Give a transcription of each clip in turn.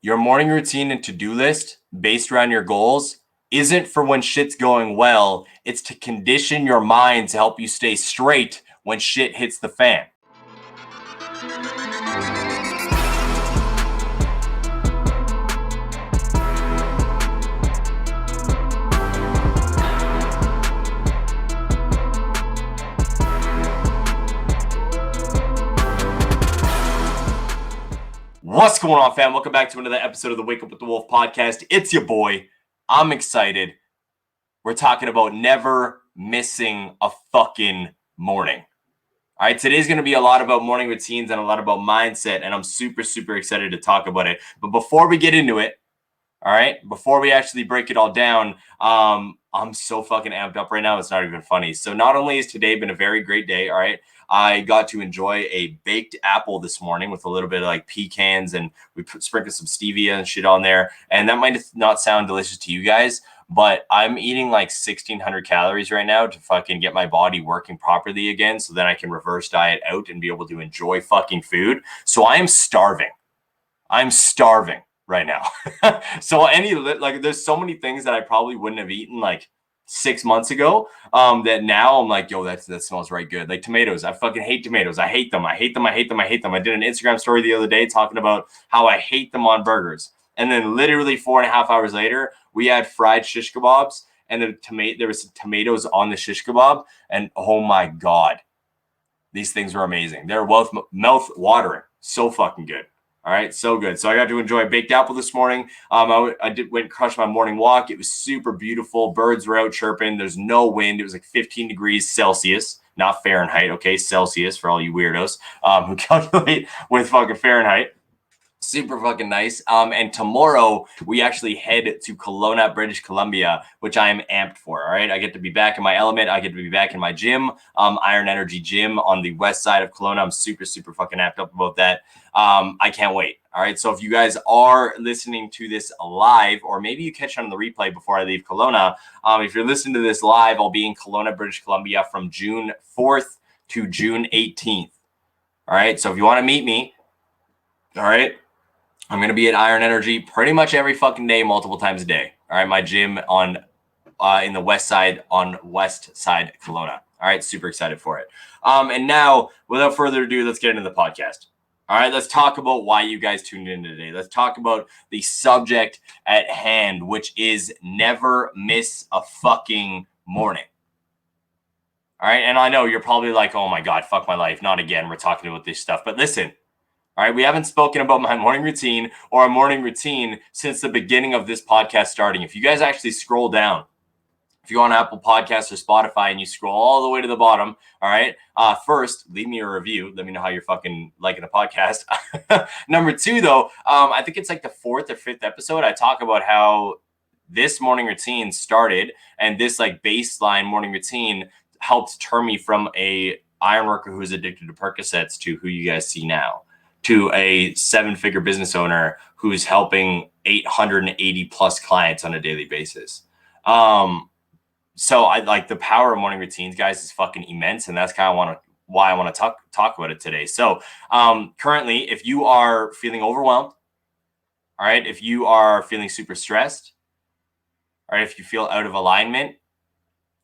Your morning routine and to-do list based around your goals isn't for when shit's going well. It's to condition your mind to help you stay straight when shit hits the fan. What's going on, fam? Welcome back to another episode of the Wake Up with the Wolf podcast. It's your boy. I'm excited. We're talking about never missing a fucking morning. All right, today's going to be a lot about morning routines and a lot about mindset, and I'm super excited to talk about it. But before we get into it, all right, before we actually break it all down, I'm so fucking amped up right now. It's not even funny. So not only has today been a very great day, all right, I got to enjoy a baked apple this morning with a little bit of like pecans, and we sprinkled some stevia and shit on there. And that might not sound delicious to you guys, but I'm eating like 1,600 calories right now to fucking get my body working properly again, so then I can reverse diet out and be able to enjoy fucking food. So I am starving. I'm starving right now. So there's so many things that I probably wouldn't have eaten like 6 months ago that now I'm like, yo, that smells right good. Like tomatoes. I fucking hate tomatoes. I hate them. I did an Instagram story the other day talking about how I hate them on burgers. And then literally 4.5 hours later, we had fried shish kebabs, and there was some tomatoes on the shish kebab, and oh my God, these things were amazing. They're mouth watering. So fucking good. All right, so good. So I got to enjoy a baked apple this morning. I went and crushed my morning walk. It was super beautiful. Birds were out chirping. There's no wind. It was like 15 degrees Celsius, not Fahrenheit. Okay, Celsius for all you weirdos who calculate with fucking Fahrenheit. Super fucking nice. And tomorrow we actually head to Kelowna, British Columbia, which I am amped for. All right, I get to be back in my element. I get to be back in my gym, Iron Energy Gym on the west side of Kelowna. I'm super fucking amped up about that. I can't wait. All right, so if you guys are listening to this live, or maybe you catch it on the replay before I leave Kelowna, if you're listening to this live, I'll be in Kelowna, British Columbia from June 4th to June 18th. All right, so if you want to meet me, all right, I'm going to be at Iron Energy pretty much every fucking day, multiple times a day. All right, my gym on in the west side Kelowna. All right, super excited for it. And now, without further ado, let's get into the podcast. All right, let's talk about why you guys tuned in today. Let's talk about the subject at hand, which is never miss a fucking morning. All right, and I know you're probably like, oh my God, fuck my life. Not again. We're talking about this stuff. But listen, all right, we haven't spoken about my morning routine or a morning routine since the beginning of this podcast starting. If you guys actually scroll down, if you go on Apple Podcasts or Spotify and you scroll all the way to the bottom, all right, first, leave me a review. Let me know how you're fucking liking the podcast. Number two, though, I think it's like the 4th or 5th episode. I talk about how this morning routine started, and this like baseline morning routine helped turn me from a iron worker who's addicted to Percocets to who you guys see now, to a 7-figure business owner who's helping 880 plus clients on a daily basis. So I like the power of morning routines, guys, is fucking immense. And that's kind of why I want to talk about it today. So currently, if you are feeling overwhelmed, all right, if you are feeling super stressed, all right, if you feel out of alignment,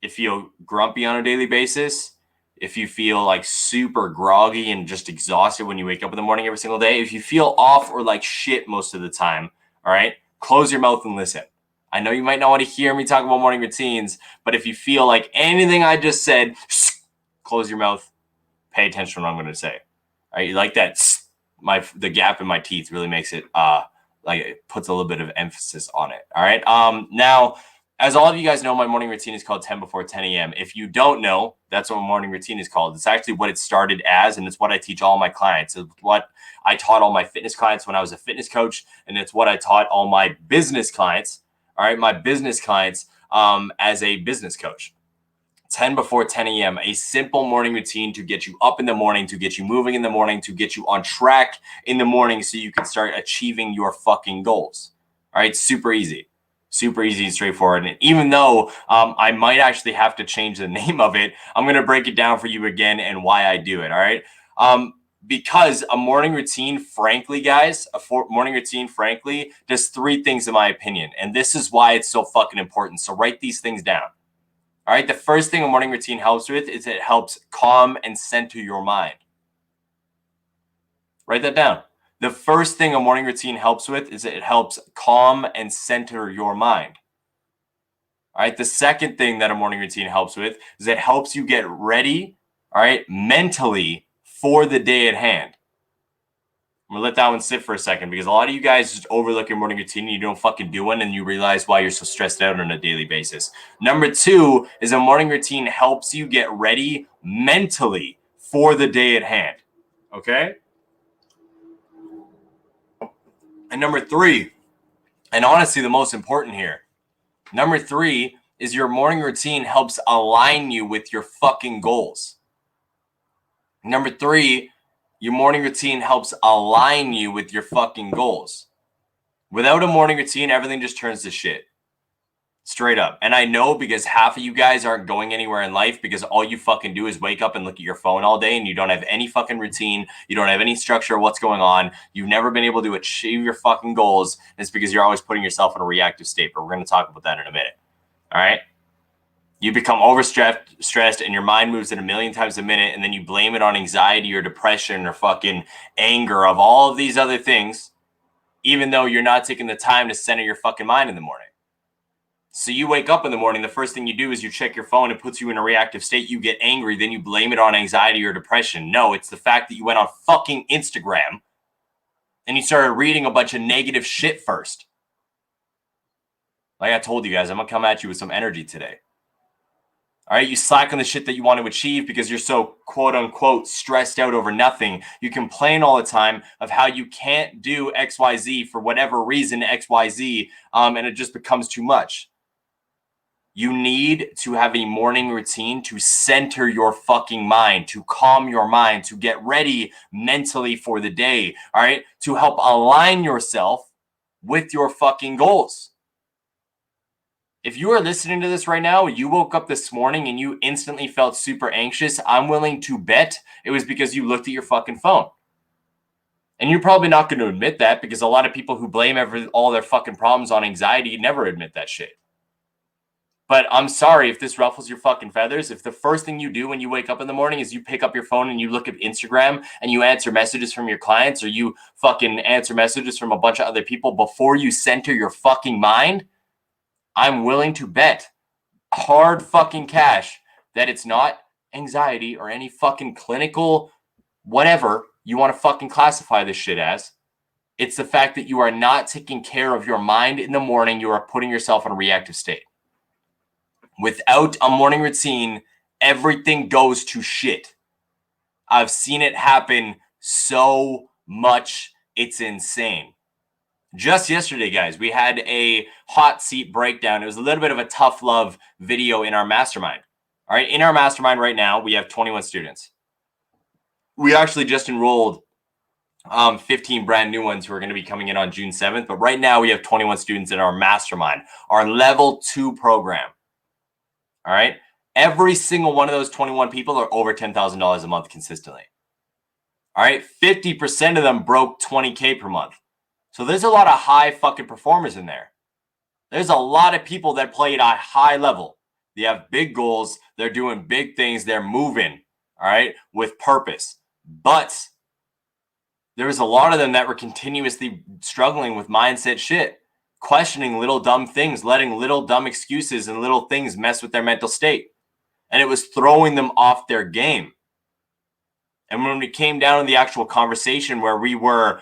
if you feel grumpy on a daily basis, if you feel like super groggy and just exhausted when you wake up in the morning every single day, if you feel off or like shit most of the time, all right, close your mouth and listen. I know you might not want to hear me talk about morning routines, but if you feel like anything I just said, close your mouth, pay attention to what I'm going to say. All right, you like that? The gap in my teeth really makes it like it puts a little bit of emphasis on it. All right. Now, as all of you guys know, my morning routine is called 10 before 10 a.m. If you don't know, that's what my morning routine is called. It's actually what it started as, and it's what I teach all my clients. It's what I taught all my fitness clients when I was a fitness coach, and it's what I taught all my business clients, all right, my business clients as a business coach. 10 before 10 a.m., a simple morning routine to get you up in the morning, to get you moving in the morning, to get you on track in the morning so you can start achieving your fucking goals. All right, super easy and straightforward. And even though I might actually have to change the name of it, I'm going to break it down for you again and why I do it. All right. Because a morning routine, frankly, guys, morning routine, frankly, does three things in my opinion. And this is why it's so fucking important. So write these things down. All right. The first thing a morning routine helps with is it helps calm and center your mind. Write that down. The first thing a morning routine helps with is it helps calm and center your mind. All right. The second thing that a morning routine helps with is it helps you get ready, all right, mentally for the day at hand. I'm gonna let that one sit for a second because a lot of you guys just overlook your morning routine and you don't fucking do one and you realize why you're so stressed out on a daily basis. Number two is a morning routine helps you get ready mentally for the day at hand. Okay? And number three, and honestly the most important here, number three is your morning routine helps align you with your fucking goals. Number three, your morning routine helps align you with your fucking goals. Without a morning routine, everything just turns to shit. Straight up. And I know because half of you guys aren't going anywhere in life because all you fucking do is wake up and look at your phone all day and you don't have any fucking routine. You don't have any structure of what's going on. You've never been able to achieve your fucking goals. And it's because you're always putting yourself in a reactive state. But we're going to talk about that in a minute. All right? You become overstressed and your mind moves at a million times a minute, and then you blame it on anxiety or depression or fucking anger of all of these other things, even though you're not taking the time to center your fucking mind in the morning. So you wake up in the morning, the first thing you do is you check your phone, it puts you in a reactive state, you get angry, then you blame it on anxiety or depression. No, it's the fact that you went on fucking Instagram and you started reading a bunch of negative shit first. Like I told you guys, I'm going to come at you with some energy today. All right, you slack on the shit that you want to achieve because you're so quote unquote stressed out over nothing. You complain all the time of how you can't do XYZ for whatever reason, XYZ, and it just becomes too much. You need to have a morning routine to center your fucking mind, to calm your mind, to get ready mentally for the day, all right, to help align yourself with your fucking goals. If you are listening to this right now, you woke up this morning and you instantly felt super anxious, I'm willing to bet it was because you looked at your fucking phone. And you're probably not going to admit that because a lot of people who blame all their fucking problems on anxiety never admit that shit. But I'm sorry if this ruffles your fucking feathers. If the first thing you do when you wake up in the morning is you pick up your phone and you look at Instagram and you answer messages from your clients or you fucking answer messages from a bunch of other people before you center your fucking mind, I'm willing to bet hard fucking cash that it's not anxiety or any fucking clinical whatever you want to fucking classify this shit as. It's the fact that you are not taking care of your mind in the morning. You are putting yourself in a reactive state. Without a morning routine, everything goes to shit. I've seen it happen so much. It's insane. Just yesterday, guys, we had a hot seat breakdown. It was a little bit of a tough love video in our mastermind. All right. In our mastermind right now, we have 21 students. We actually just enrolled 15 brand new ones who are going to be coming in on June 7th. But right now we have 21 students in our mastermind, our level 2 program. All right. Every single one of those 21 people are over $10,000 a month consistently. All right. 50% of them broke 20K per month. So there's a lot of high fucking performers in there. There's a lot of people that play at a high level. They have big goals. They're doing big things. They're moving, all right, with purpose. But there's a lot of them that were continuously struggling with mindset shit, questioning little dumb things, letting little dumb excuses and little things mess with their mental state. And it was throwing them off their game. And when we came down to the actual conversation where we were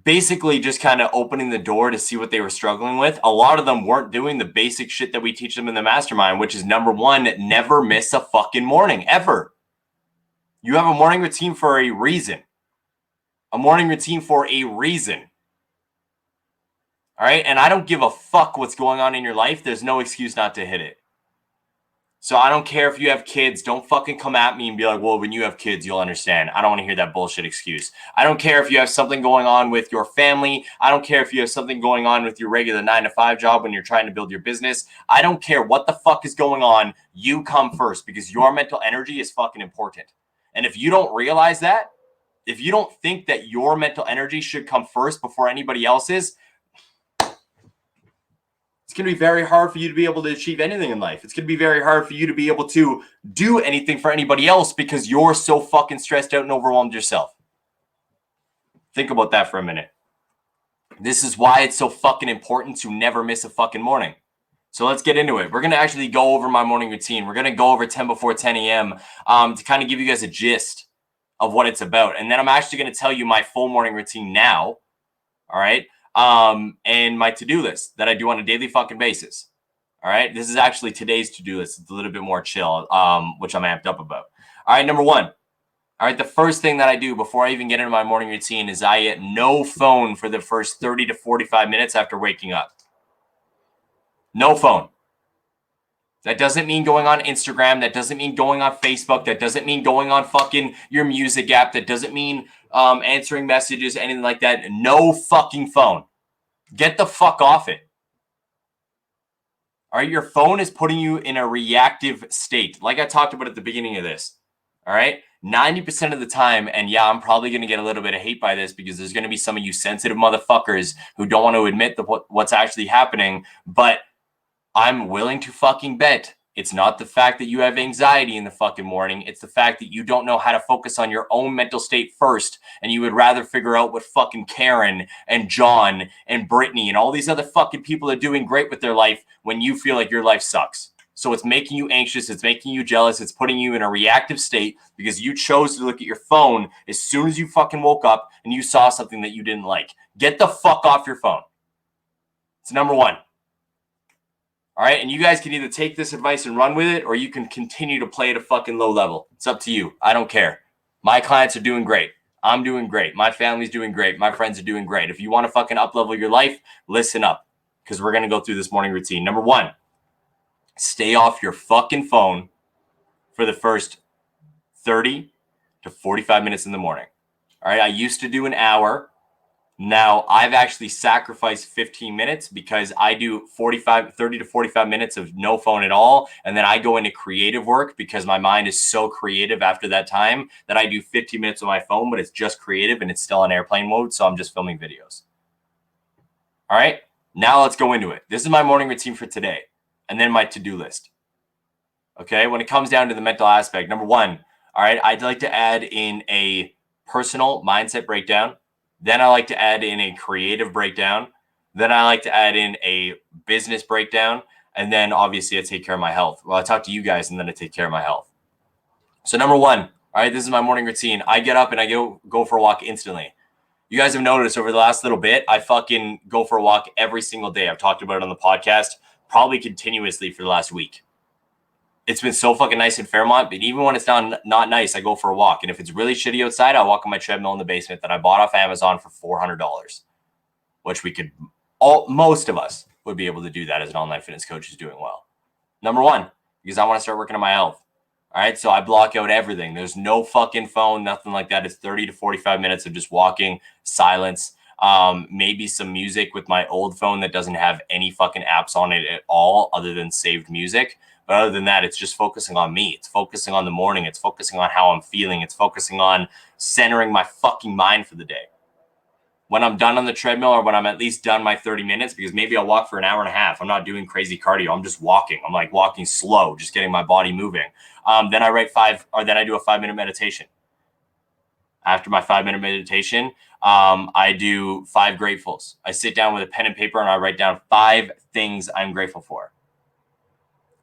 basically just kind of opening the door to see what they were struggling with, a lot of them weren't doing the basic shit that we teach them in the mastermind, which is number one, never miss a fucking morning, ever. You have a morning routine for a reason. A morning routine for a reason. All right? And I don't give a fuck what's going on in your life. There's no excuse not to hit it. So I don't care if you have kids. Don't fucking come at me and be like, well, when you have kids, you'll understand. I don't want to hear that bullshit excuse. I don't care if you have something going on with your family. I don't care if you have something going on with your regular 9-to-5 job when you're trying to build your business. I don't care what the fuck is going on. You come first because your mental energy is fucking important. And if you don't realize that, if you don't think that your mental energy should come first before anybody else's, it's going to be very hard for you to be able to achieve anything in life. It's going to be very hard for you to be able to do anything for anybody else because you're so fucking stressed out and overwhelmed yourself. Think about that for a minute. This is why it's so fucking important to never miss a fucking morning. So let's get into it. We're going to actually go over my morning routine. We're going to go over 10 before 10 a.m. To kind of give you guys a gist of what it's about. And then I'm actually going to tell you my full morning routine now. All right. And my to-do list that I do on a daily fucking basis. All right. This is actually today's to-do list. It's a little bit more chill, which I'm amped up about. All right. Number one. All right. The first thing that I do before I even get into my morning routine is I get no phone for the first 30 to 45 minutes after waking up. No phone. That doesn't mean going on Instagram. That doesn't mean going on Facebook. That doesn't mean going on fucking your music app. That doesn't mean answering messages, anything like that. No fucking phone. Get the fuck off it. All right, your phone is putting you in a reactive state. Like I talked about at the beginning of this. All right, 90% of the time, and yeah, I'm probably going to get a little bit of hate by this because there's going to be some of you sensitive motherfuckers who don't want to admit what's actually happening, but I'm willing to fucking bet it's not the fact that you have anxiety in the fucking morning. It's the fact that you don't know how to focus on your own mental state first. And you would rather figure out what fucking Karen and John and Brittany and all these other fucking people are doing great with their life when you feel like your life sucks. So it's making you anxious. It's making you jealous. It's putting you in a reactive state because you chose to look at your phone as soon as you fucking woke up and you saw something that you didn't like. Get the fuck off your phone. It's number one. All right, and you guys can either take this advice and run with it, or you can continue to play at a fucking low level. It's up to you. I don't care. My clients are doing great. I'm doing great. My family's doing great. My friends are doing great. If you want to fucking up-level your life, listen up, because we're going to go through this morning routine. Number one, stay off your fucking phone for the first 30 to 45 minutes in the morning. All right, I used to do an hour. Now, I've actually sacrificed 15 minutes because I do 30 to 45 minutes of no phone at all. And then I go into creative work because my mind is so creative after that time that I do 15 minutes on my phone, but it's just creative and it's still in airplane mode. So I'm just filming videos. All right, now let's go into it. This is my morning routine for today and then my to-do list. Okay, when it comes down to the mental aspect, number one, all right, I'd like to add in a personal mindset breakdown. Then I like to add in a creative breakdown. Then I like to add in a business breakdown. And then obviously I take care of my health. Well, I talk to you guys and then I take care of my health. So number one, all right, this is my morning routine. I get up and I go for a walk instantly. You guys have noticed over the last little bit, I fucking go for a walk every single day. I've talked about it on the podcast, probably continuously for the last week. It's been so fucking nice in Fairmont, but even when it's not nice, I go for a walk. And if it's really shitty outside, I walk on my treadmill in the basement that I bought off Amazon for $400, which most of us would be able to do that as an online fitness coach who's doing well. Number one, because I want to start working on my health. All right, so I block out everything. There's no fucking phone, nothing like that. It's 30 to 45 minutes of just walking, silence, maybe some music with my old phone that doesn't have any fucking apps on it at all other than saved music. But other than that, it's just focusing on me. It's focusing on the morning. It's focusing on how I'm feeling. It's focusing on centering my fucking mind for the day. When I'm done on the treadmill or when I'm at least done my 30 minutes, because maybe I'll walk for an hour and a half. I'm not doing crazy cardio. I'm just walking. I'm like walking slow, just getting my body moving. Then I do a 5-minute meditation. After my 5-minute meditation, I do 5 gratefuls. I sit down with a pen and paper and I write down 5 things I'm grateful for.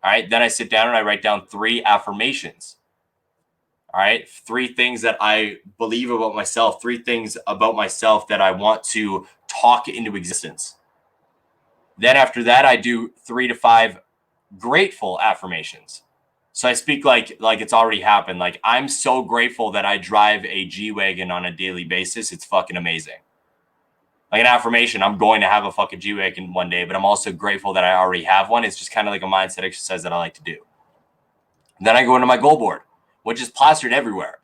All right, then I sit down and I write down 3 affirmations. All right, 3 things that I believe about myself, 3 things about myself that I want to talk into existence. Then after that, I do 3 to 5 grateful affirmations. So I speak like it's already happened. Like, I'm so grateful that I drive a G-Wagon on a daily basis. It's fucking amazing. Like an affirmation, I'm going to have a fucking G-Wagon one day, but I'm also grateful that I already have one. It's just kind of like a mindset exercise that I like to do. Then I go into my goal board, which is plastered everywhere.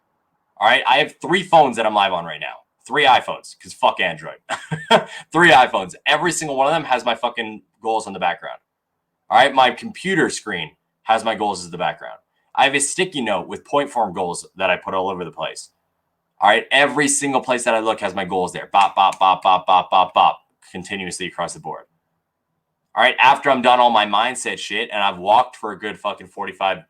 All right, I have 3 phones that I'm live on right now. 3 iPhones, because fuck Android. 3 iPhones. Every single one of them has my fucking goals on the background. All right, my computer screen has my goals as the background. I have a sticky note with point form goals that I put all over the place. All right. Every single place that I look has my goals there. Bop, bop, bop, bop, bop, bop, bop. Continuously across the board. All right. After I'm done all my mindset shit and I've walked for a good fucking 45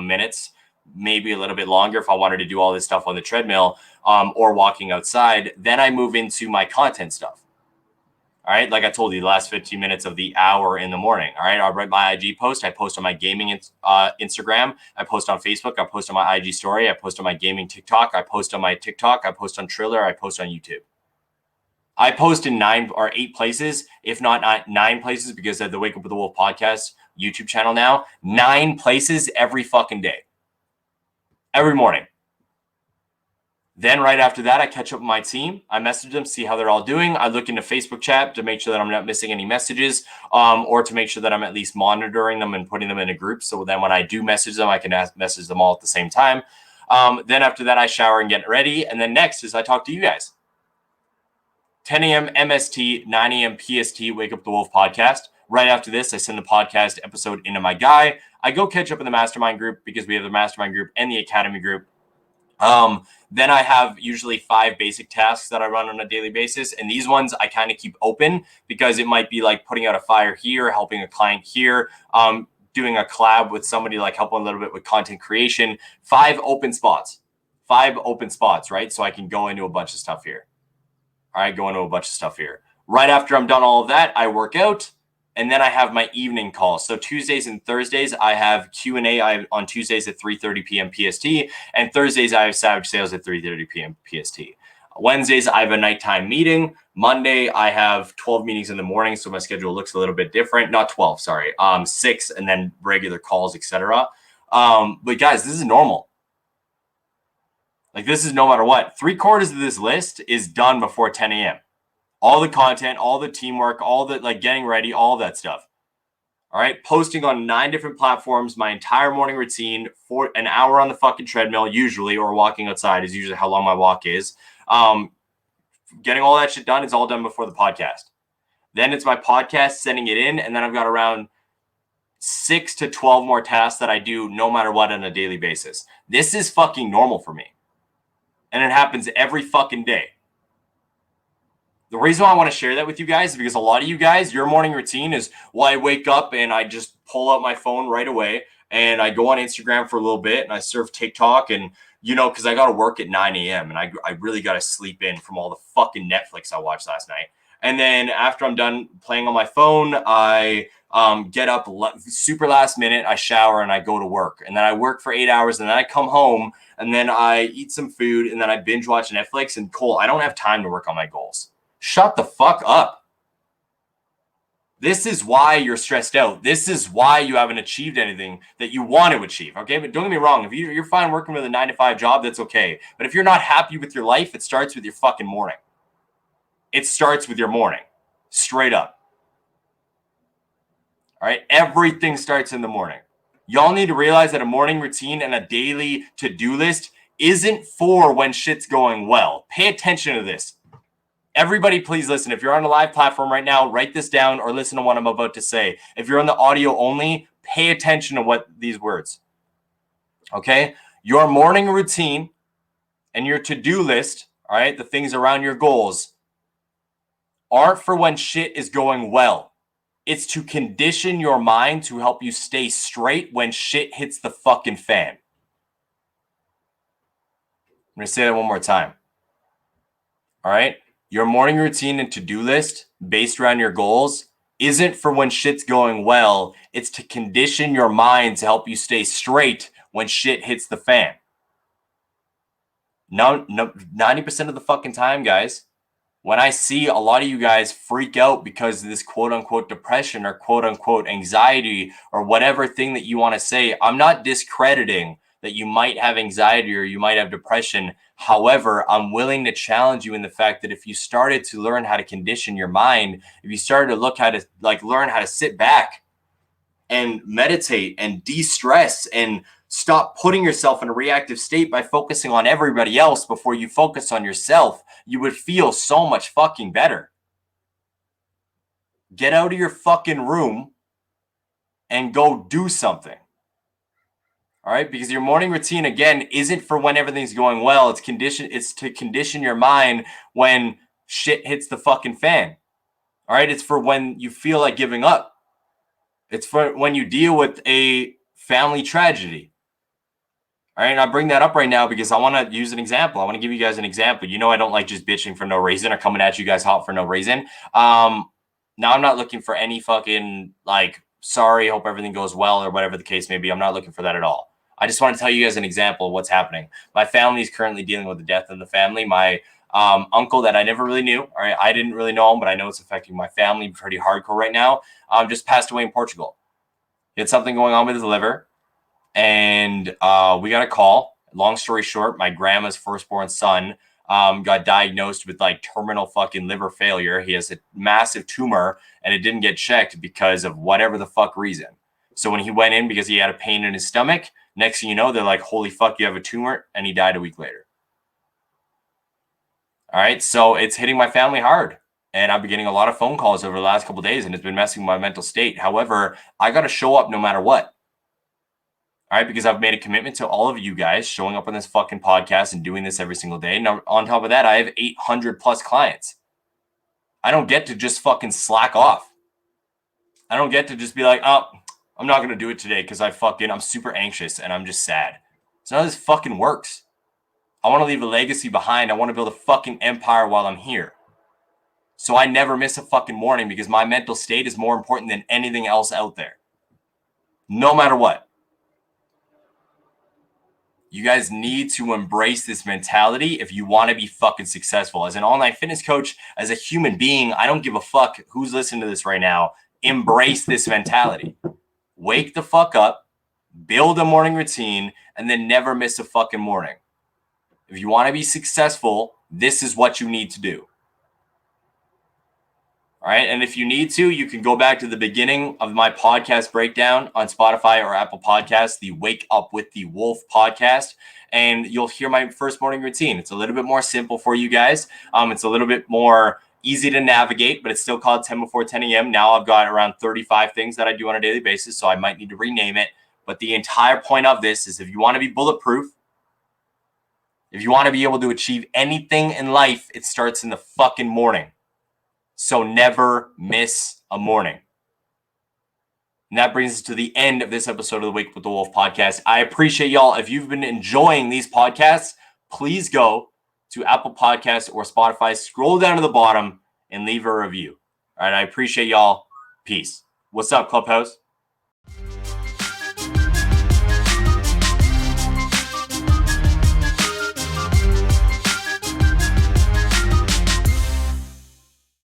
minutes, maybe a little bit longer if I wanted to do all this stuff on the treadmill or walking outside, then I move into my content stuff. All right. Like I told you, the last 15 minutes of the hour in the morning. All right. I'll write my IG post. I post on my gaming Instagram. I post on Facebook. I post on my IG story. I post on my gaming TikTok. I post on my TikTok. I post on Triller. I post on YouTube. I post in 9 or 8 places, if not 9 places, because of the Wake Up with the Wolf podcast YouTube channel now. 9 places every fucking day. Every morning. Then right after that, I catch up with my team. I message them, see how they're all doing. I look into Facebook chat to make sure that I'm not missing any messages or to make sure that I'm at least monitoring them and putting them in a group. So then when I do message them, I can message them all at the same time. Then after that, I shower and get ready. And then next is I talk to you guys. 10 a.m. MST, 9 a.m. PST, Wake Up the Wolf podcast. Right after this, I send the podcast episode into my guy. I go catch up in the mastermind group because we have the mastermind group and the academy group. Then I have usually 5 basic tasks that I run on a daily basis. And these ones I kind of keep open because it might be like putting out a fire here, helping a client here, doing a collab with somebody, like helping a little bit with content creation. 5 open spots, right? So I can go into a bunch of stuff here. All right, go into a bunch of stuff here. Right after I'm done all of that, I work out. And then I have my evening calls. So Tuesdays and Thursdays, I have Q&A on Tuesdays at 3:30 p.m. PST. And Thursdays, I have Savage Sales at 3:30 p.m. PST. Wednesdays, I have a nighttime meeting. Monday, I have 12 meetings in the morning. So my schedule looks a little bit different. Not 12, sorry. 6 and then regular calls, etc. But guys, this is normal. Like this is no matter what. 3/4 of this list is done before 10 a.m. All the content, all the teamwork, all the like getting ready, all that stuff. All right. Posting on 9 different platforms, my entire morning routine for an hour on the fucking treadmill, usually, or walking outside is usually how long my walk is. Getting all that shit done is all done before the podcast. Then it's my podcast, sending it in. And then I've got around 6 to 12 more tasks that I do no matter what on a daily basis. This is fucking normal for me. And it happens every fucking day. The reason why I want to share that with you guys is because a lot of you guys, your morning routine is, well, I wake up and I just pull out my phone right away and I go on Instagram for a little bit and I surf TikTok and, you know, because I got to work at 9 a.m. and I really got to sleep in from all the fucking Netflix I watched last night. And then after I'm done playing on my phone, I get up super last minute, I shower and I go to work. And then I work for 8 hours and then I come home and then I eat some food and then I binge watch Netflix. And Cole, I don't have time to work on my goals. Shut the fuck up. This is why you're stressed out. This is why you haven't achieved anything that you want to achieve. Okay. But don't get me wrong. If you're fine working with a 9-to-5 job, that's okay. But if you're not happy with your life, it starts with your fucking morning. It starts with your morning. Straight up. All right. Everything starts in the morning. Y'all need to realize that a morning routine and a daily to-do list isn't for when shit's going well. Pay attention to this. Everybody, please listen. If you're on a live platform right now, write this down or listen to what I'm about to say. If you're on the audio only, pay attention to what these words. Okay? Your morning routine and your to-do list, all right, the things around your goals, aren't for when shit is going well. It's to condition your mind to help you stay straight when shit hits the fucking fan. I'm going to say that one more time. All right? Your morning routine and to-do list based around your goals isn't for when shit's going well. It's to condition your mind to help you stay straight when shit hits the fan. No, 90% of the fucking time, guys, when I see a lot of you guys freak out because of this quote unquote depression or quote unquote anxiety or whatever thing that you want to say, I'm not discrediting that you might have anxiety or you might have depression. However, I'm willing to challenge you in the fact that if you started to learn how to condition your mind, if you started to learn how to sit back and meditate and de-stress and stop putting yourself in a reactive state by focusing on everybody else before you focus on yourself, you would feel so much fucking better. Get out of your fucking room and go do something. All right, because your morning routine again isn't for when everything's going well. It's to condition your mind when shit hits the fucking fan. All right, it's for when you feel like giving up. It's for when you deal with a family tragedy. All right, and I bring that up right now because I want to use an example. I want to give you guys an example. You know, I don't like just bitching for no reason or coming at you guys hot for no reason. Now I'm not looking for any fucking like, sorry, hope everything goes well or whatever the case may be. I'm not looking for that at all. I just want to tell you guys an example of what's happening. My family is currently dealing with the death of the family. My uncle that I never really knew, all right, I didn't really know him, but I know it's affecting my family pretty hardcore right now. Just passed away in Portugal. He had something going on with his liver. And we got a call. Long story short, my grandma's firstborn son got diagnosed with like terminal fucking liver failure. He has a massive tumor and it didn't get checked because of whatever the fuck reason. So when he went in because he had a pain in his stomach, next thing you know, they're like, holy fuck, you have a tumor. And he died a week later. All right. So it's hitting my family hard. And I've been getting a lot of phone calls over the last couple of days and it's been messing with my mental state. However, I got to show up no matter what. All right, because I've made a commitment to all of you guys showing up on this fucking podcast and doing this every single day. Now, on top of that, I have 800 plus clients. I don't get to just fucking slack off. I don't get to just be like, oh, I'm not going to do it today because I'm super anxious and I'm just sad. It's not how this fucking works. I want to leave a legacy behind. I want to build a fucking empire while I'm here. So I never miss a fucking morning because my mental state is more important than anything else out there. No matter what. You guys need to embrace this mentality if you want to be fucking successful. As an online fitness coach, as a human being, I don't give a fuck who's listening to this right now. Embrace this mentality. Wake the fuck up, build a morning routine, and then never miss a fucking morning. If you want to be successful, this is what you need to do. All right. And if you need to, you can go back to the beginning of my podcast breakdown on Spotify or Apple Podcasts, the Wake Up with the Wolf podcast, and you'll hear my first morning routine. It's a little bit more simple for you guys. It's a little bit more easy to navigate, but it's still called 10 before 10 a.m. Now I've got around 35 things that I do on a daily basis, so I might need to rename it. But the entire point of this is if you want to be bulletproof, if you want to be able to achieve anything in life, it starts in the fucking morning. So never miss a morning. And that brings us to the end of this episode of the Wake Up with the Wolf podcast. I appreciate y'all. If you've been enjoying these podcasts, please go to Apple Podcasts or Spotify, scroll down to the bottom and leave a review. All right. I appreciate y'all. Peace. What's up, Clubhouse?